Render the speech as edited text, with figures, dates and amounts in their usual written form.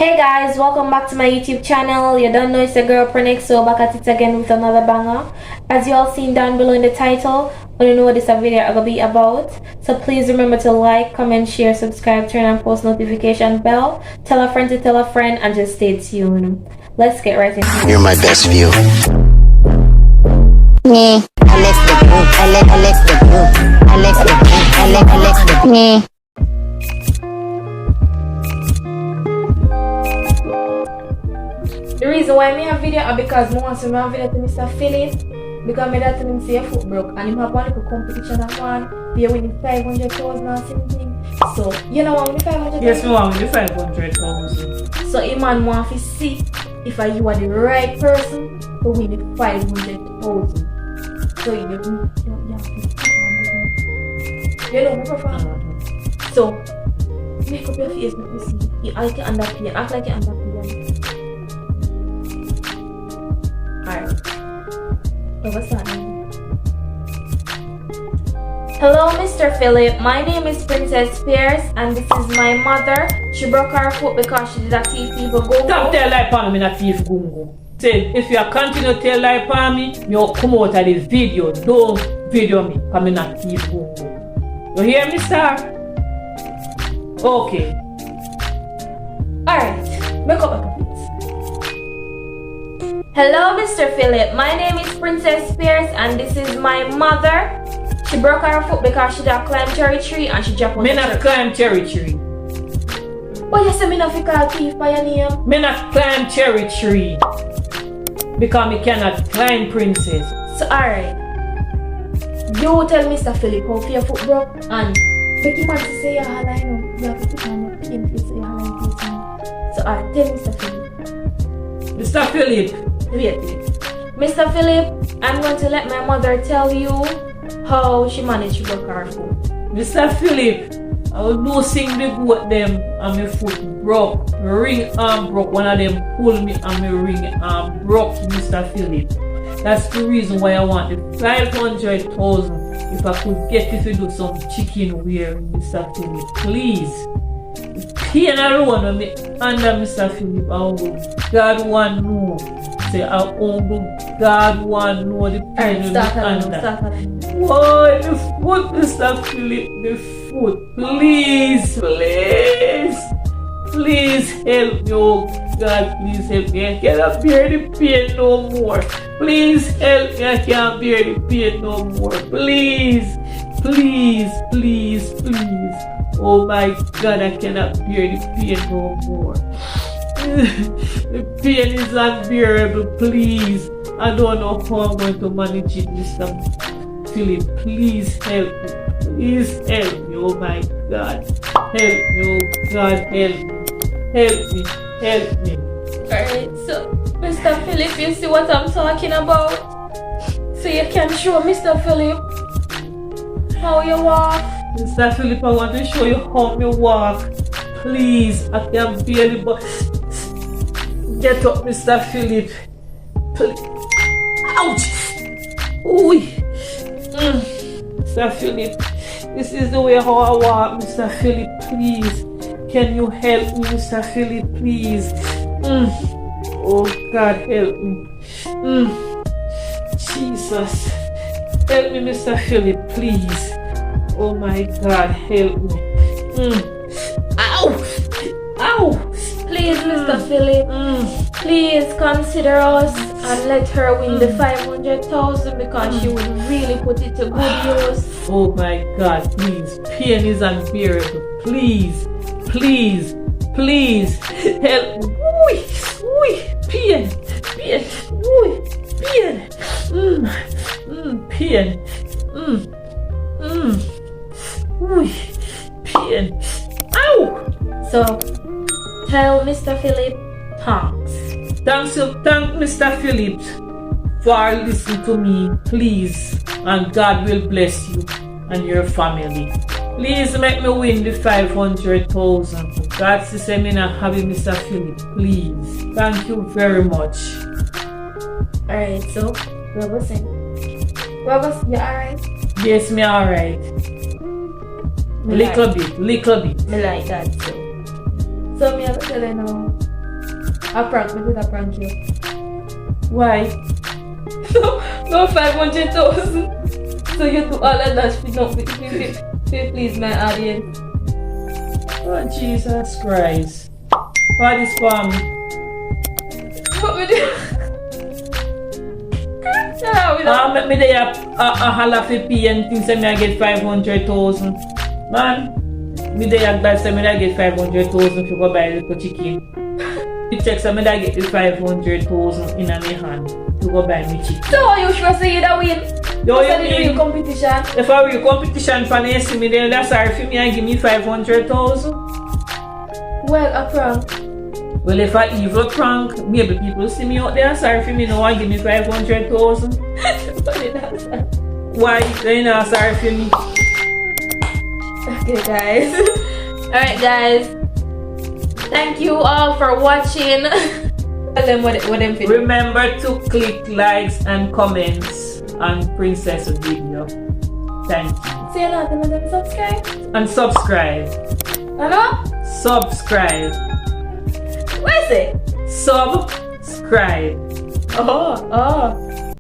Hey guys, welcome back to my YouTube channel. You don't know it's your girl Prenix, so back at it again with another banger. As you all seen down below in the title, I don't know what this video is gonna be about. So please remember to like, comment, share, subscribe, turn on post notification bell, tell a friend to tell a friend, and just stay tuned. Let's get right into it. You're my best view. Me, Alex the Boom, Alex the Boom, Alex the Boom, Alex the Boom. Me. The reason why I have video is because I want to make video to Mr. Philip, because I that him say a foot broke and he have one little competition at one, they winning 500,000 or something. So you know what, 500,000? Yes, we want the 500,000. So a man want to see if you are the right person to win the 500,000. So you know my profile. So make up your face, let me see. You act like you're underpaid. Act like you're underpaid. Alright. So what's that name? Hello, Mr. Philip. My name is Princess Pierce, and this is my mother. She broke her foot because she did a thief people go. Stop tell lie for me, not thief gungo. Say, if you continue to tell lie for me, you come out of the video. Don't video me, because I'm not thief gungo. You hear me, sir? Okay. Alright, make up a please. Hello, Mr. Philip. My name is Princess Pierce, and this is my mother. She broke her foot because she did climb cherry tree and she jumped on Me the not tree. climb cherry tree. But you say me not fi call thief by your name? Me not climb cherry tree. Because me cannot climb, princess. So alright. You tell Mr. Philip how your foot broke and make him to say you holla, you know. You have to put on your pain face so you holla in face. So alright, tell Mr. Philip. Mr. Philip. Wait. Mr. Philip, I'm going to let my mother tell you how she managed to break her foot. Mr. Philip, I was losing the goat them and my foot broke. My ring arm broke. One of them pulled me and my ring arm broke, Mr. Philip. That's the reason why I want the 500,000 if I could get you to do some chicken wearing, Mr. Philip. Please. Pain alone on me under Mr. Philip. Oh, God want know. Say I humble. God want know the pain on me under. Why the foot, Mr. Philip? The foot. Please, please. Please help me, oh God, please help me. I cannot bear the pain no more. Please help me, I can't bear the pain no more. Please, please, please, please. Oh my God, I cannot bear the pain no more. The pain is unbearable, please. I don't know how I'm going to manage it, Mr. Philip. Please help me. Please help me, oh my God. Help me, oh God, help me. Help me, help me. Alright, so Mr. Philip, you see what I'm talking about? So you can show Mr. Philip how you walk. Mr. Philip, I want to show you how me walk. Please, I can't barely but get up, Mr. Philip. Please. Ouch! Ooh. Mr. Philip, this is the way how I walk, Mr. Philip, please. Can you help me, Mr. Philip, please? Oh God, help me. Jesus. Help me, Mr. Philip, please. Oh my God, help me. Ow! Ow! Please, Mr. Philip, please consider us and let her win the 500,000 because she would really put it to good use. Oh my God, please. Pain is unbearable. Please, please, please help me. Pain, pain, pain, pain, pain. Ow! So, tell Mr. Philip thanks. Thank Mr. Philip for listening to me, please, and God will bless you and your family. Please make me win the 500,000. God says me not having Mr. Philip, please. Thank you very much. Alright, so Robertson. Robertson, you alright? Yes, me alright. Little bit. Me like that too. So me have to tell you now, A prank, me did a prank you. Why? No 500,000. So you do all of that to please my audience. Oh, Jesus Christ. What is for me? What we do? Yeah, we don't. Me there a holla for pay and things say me I get 500,000. Man, me there glad say me I get 500,000 to go buy a little chicken. You check say me I get the 500,000 in my hand to go buy me chicken. So are you sure say you that win? Yo, What's you the real mean? competition? If I were competition for the see me then that's sorry for me and give me 500,000. Well, a prank. Well, if I evil prank, maybe people see me out there sorry for me no one give me 500,000. Why? They not sorry for me. Okay, guys. Alright, guys. Thank you all for watching. Tell them what them feel. Remember to click likes and comments on Princess video. Thank you. See you later, madam. Subscribe. And subscribe. Hello? Subscribe. What is it? Subscribe. Oh.